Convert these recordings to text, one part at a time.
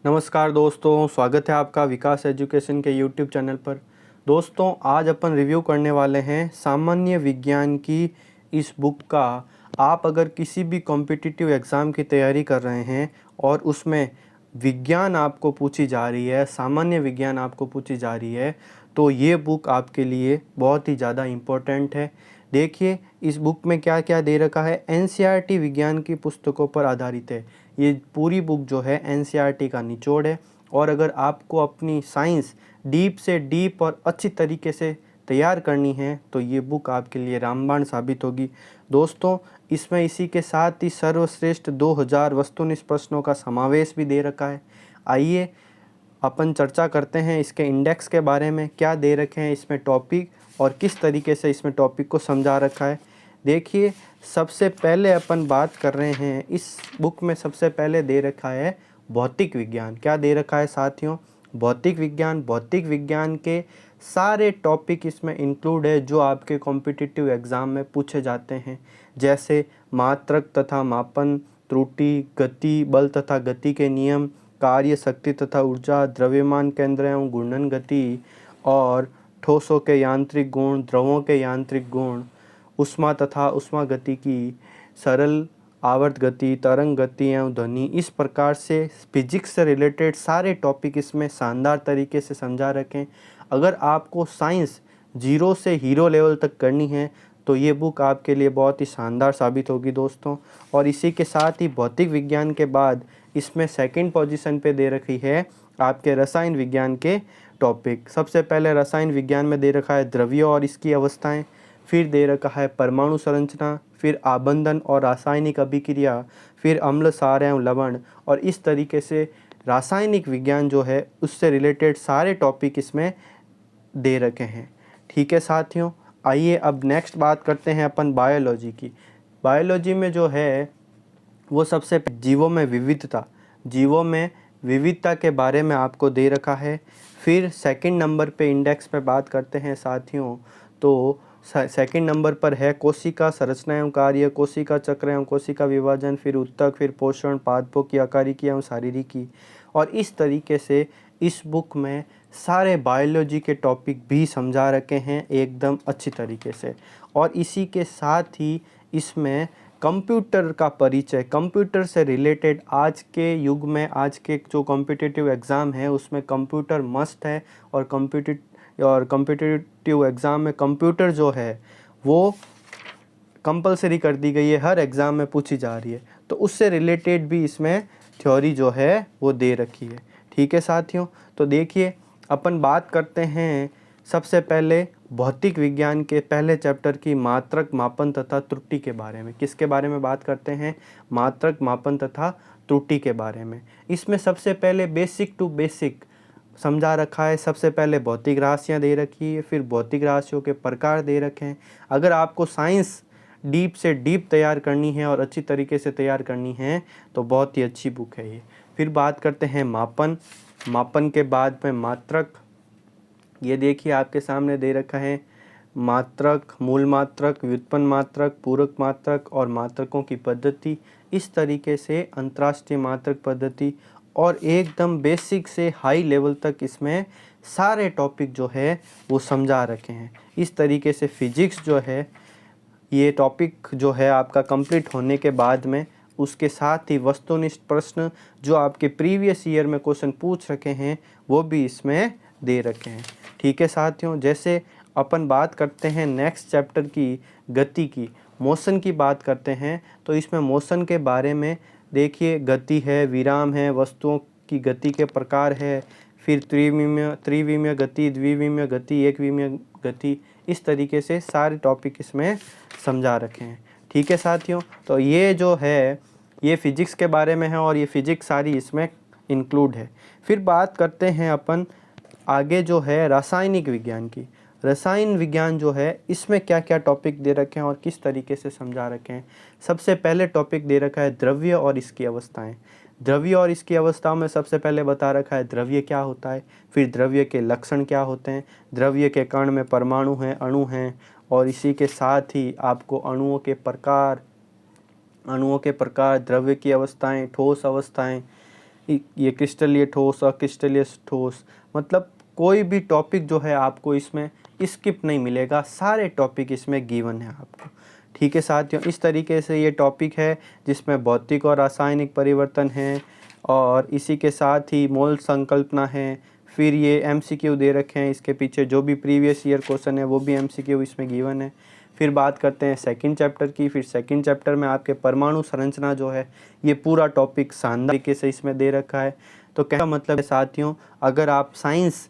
नमस्कार दोस्तों, स्वागत है आपका विकास एजुकेशन के यूट्यूब चैनल पर। दोस्तों, आज अपन रिव्यू करने वाले हैं सामान्य विज्ञान की इस बुक का। आप अगर किसी भी कॉम्पिटिटिव एग्ज़ाम की तैयारी कर रहे हैं और उसमें विज्ञान आपको पूछी जा रही है, सामान्य विज्ञान आपको पूछी जा रही है, तो ये बुक आपके लिए बहुत ही ज़्यादा इम्पोर्टेंट है। देखिए इस बुक में क्या क्या दे रखा है। एनसीईआरटी विज्ञान की पुस्तकों पर आधारित है। ये पूरी बुक जो है एनसीईआरटी का निचोड़ है। और अगर आपको अपनी साइंस डीप से डीप और अच्छी तरीके से तैयार करनी है तो ये बुक आपके लिए रामबाण साबित होगी। दोस्तों, इसमें इसी के साथ ही सर्वश्रेष्ठ 2000 वस्तुनिष्ठ प्रश्नों का समावेश भी दे रखा है। आइए अपन चर्चा करते हैं इसके इंडेक्स के बारे में, क्या दे रखे हैं इसमें टॉपिक और किस तरीके से इसमें टॉपिक को समझा रखा है। देखिए, सबसे पहले अपन बात कर रहे हैं इस बुक में। सबसे पहले दे रखा है भौतिक विज्ञान। क्या दे रखा है साथियों? भौतिक विज्ञान। भौतिक विज्ञान के सारे टॉपिक इसमें इंक्लूड है जो आपके कॉम्पिटिटिव एग्ज़ाम में पूछे जाते हैं, जैसे मात्रक तथा मापन, त्रुटि, गति, बल तथा गति के नियम, कार्य, शक्ति तथा ऊर्जा, द्रव्यमान केंद्र एवं घूर्णन गति और ठोसों के यांत्रिक गुण, द्रवों के यांत्रिक गुण, ऊष्मा तथा ऊष्मा गति की सरल आवर्त गति, तरंग गति एवं ध्वनि। इस प्रकार से फिजिक्स से रिलेटेड सारे टॉपिक इसमें शानदार तरीके से समझा रखें। अगर आपको साइंस जीरो से हीरो लेवल तक करनी है तो ये बुक आपके लिए बहुत ही शानदार साबित होगी दोस्तों। और इसी के साथ ही भौतिक विज्ञान के बाद इसमें सेकंड पोजीशन पे दे रखी है आपके रसायन विज्ञान के टॉपिक। सबसे पहले रसायन विज्ञान में दे रखा है द्रव्यों और इसकी अवस्थाएं, फिर दे रखा है परमाणु संरचना, फिर आबंधन और रासायनिक अभिक्रिया, फिर अम्ल, क्षार एवं लवण। और इस तरीके से रासायनिक विज्ञान जो है उससे रिलेटेड सारे टॉपिक इसमें दे रखे हैं। ठीक है साथियों, आइए अब नेक्स्ट बात करते हैं अपन बायोलॉजी की। बायोलॉजी में जो है वो सबसे जीवों में विविधता, जीवों में विविधता के बारे में आपको दे रखा है। फिर सेकंड नंबर पे इंडेक्स पे बात करते हैं साथियों, तो सेकंड नंबर पर है कोशिका संरचना एवं कार्य, कोशिका चक्र एवं कोशिका विभाजन, फिर उत्तक, फिर पोषण, पादपों की आकारिकी एवं शारीरिकी। और इस तरीके से इस बुक में सारे बायोलॉजी के टॉपिक भी समझा रखे हैं एकदम अच्छी तरीके से। और इसी के साथ ही इसमें कंप्यूटर का परिचय, कंप्यूटर से रिलेटेड आज के युग में, आज के जो कॉम्पिटिटिव एग्ज़ाम है उसमें कंप्यूटर मस्ट है। और कॉम्पिटिटिव एग्ज़ाम में कंप्यूटर जो है वो कंपलसरी कर दी गई है, हर एग्ज़ाम में पूछी जा रही है। तो उससे रिलेटेड भी इसमें थ्योरी जो है वो दे रखी है। ठीक है साथियों, तो देखिए अपन बात करते हैं सबसे पहले भौतिक विज्ञान के पहले चैप्टर की मात्रक, मापन तथा त्रुटि के बारे में। किसके बारे में बात करते हैं? मात्रक, मापन तथा त्रुटि के बारे में। इसमें सबसे पहले बेसिक टू बेसिक समझा रखा है। सबसे पहले भौतिक राशियाँ दे रखी है, फिर भौतिक राशियों के प्रकार दे रखे हैं। अगर आपको साइंस डीप से डीप तैयार करनी है और अच्छी तरीके से तैयार करनी है तो बहुत ही अच्छी बुक है ये। फिर बात करते हैं मापन। मापन के बाद में मात्रक। ये देखिए आपके सामने दे रखा है मात्रक, मूल मात्रक, व्युत्पन्न मात्रक, पूरक मात्रक और मात्रकों की पद्धति। इस तरीके से अंतर्राष्ट्रीय मात्रक पद्धति और एकदम बेसिक से हाई लेवल तक इसमें सारे टॉपिक जो है वो समझा रखे हैं। इस तरीके से फिजिक्स जो है, ये टॉपिक जो है आपका कंप्लीट होने के बाद में उसके साथ ही वस्तुनिष्ठ प्रश्न जो आपके प्रीवियस ईयर में क्वेश्चन पूछ रखे हैं वो भी इसमें दे रखे हैं। ठीक है साथियों, जैसे अपन बात करते हैं नेक्स्ट चैप्टर की गति की, मोशन की बात करते हैं, तो इसमें मोशन के बारे में देखिए गति है, विराम है, वस्तुओं की गति के प्रकार है, फिर त्रिविमीय गति, द्विविमीय गति, एकविमीय गति। इस तरीके से सारे टॉपिक इसमें समझा रखे हैं। ठीक है साथियों, तो ये जो है ये फिजिक्स के बारे में है और ये फिजिक्स सारी इसमें इंक्लूड है। फिर बात करते हैं अपन आगे जो है रासायनिक विज्ञान की। रसायन विज्ञान जो है इसमें क्या क्या टॉपिक दे रखे हैं और किस तरीके से समझा रखे हैं। सबसे पहले टॉपिक दे रखा है द्रव्य और इसकी अवस्थाएं। द्रव्य और इसकी अवस्थाओं में सबसे पहले बता रखा है द्रव्य क्या होता है, फिर द्रव्य के लक्षण क्या होते हैं, द्रव्य के कण में परमाणु हैं, अणु हैं, और इसी के साथ ही आपको अणुओं के प्रकार, द्रव्य की अवस्थाएं, ठोस अवस्थाएं, ये क्रिस्टलीय ठोस, अक्रिस्टलीय ठोस, मतलब कोई भी टॉपिक जो है आपको इसमें स्किप नहीं मिलेगा, सारे टॉपिक इसमें गिवन है आपको। ठीक है साथियों, इस तरीके से ये टॉपिक है जिसमें भौतिक और रासायनिक परिवर्तन है, और इसी के साथ ही मोल संकल्पना है। फिर ये एमसीक्यू दे रखे हैं, इसके पीछे जो भी प्रीवियस ईयर क्वेश्चन है वो भी एमसीक्यू इसमें गिवन है। फिर बात करते हैं सेकंड चैप्टर की। फिर सेकंड चैप्टर में आपके परमाणु संरचना जो है, ये पूरा टॉपिक शानदार तरीके से इसमें दे रखा है। तो कहने का मतलब है साथियों, अगर आप साइंस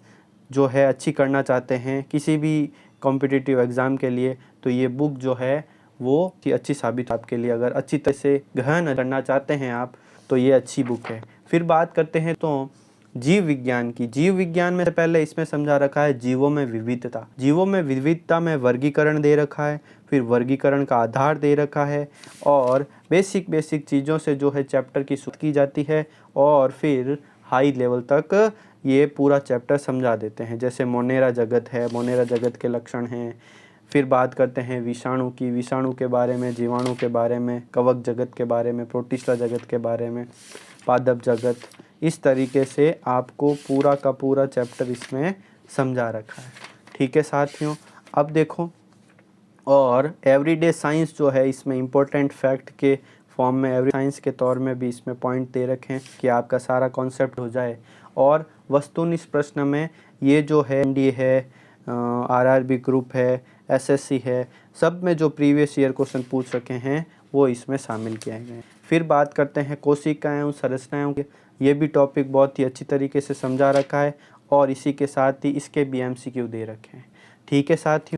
जो है अच्छी करना चाहते हैं किसी भी कॉम्पिटिटिव एग्ज़ाम के लिए, तो ये बुक जो है वो अच्छी साबित आपके लिए। अगर अच्छी तरह से गहन करना चाहते हैं आप, तो ये अच्छी बुक है। फिर बात करते हैं तो जीव विज्ञान की। जीव विज्ञान में पहले इसमें समझा रखा है जीवों में विविधता। जीवों में विविधता में वर्गीकरण दे रखा है, फिर वर्गीकरण का आधार दे रखा है, और बेसिक चीज़ों से जो है चैप्टर की शुरुआत की जाती है, और फिर हाई लेवल तक ये पूरा चैप्टर समझा देते हैं। जैसे मोनेरा जगत है, मोनेरा जगत के लक्षण हैं। फिर बात करते हैं विषाणु की, विषाणु के बारे में, जीवाणु के बारे में, कवक जगत के बारे में, प्रोटिस्टा जगत के बारे में, पादप जगत। इस तरीके से आपको पूरा का पूरा चैप्टर इसमें समझा रखा है। ठीक है साथियों, अब देखो, और एवरीडे साइंस जो है इसमें इम्पोर्टेंट फैक्ट के फॉर्म में, एवरी साइंस के तौर में भी इसमें पॉइंट दे रखे हैं कि आपका सारा कॉन्सेप्ट हो जाए। और वस्तुनिष्ठ प्रश्न में ये जो है एनडीए है, आरआरबी ग्रुप है, एसएससी है, सब में जो प्रीवियस ईयर क्वेश्चन पूछ रखे हैं वो इसमें शामिल किए गए हैं। फिर बात करते हैं कोशिकाएं, संरचनाओं के। ये भी टॉपिक बहुत ही अच्छी तरीके से समझा रखा है, और इसी के साथ ही इसके भी एमसीक्यू दे रखे हैं। ठीक है साथियों।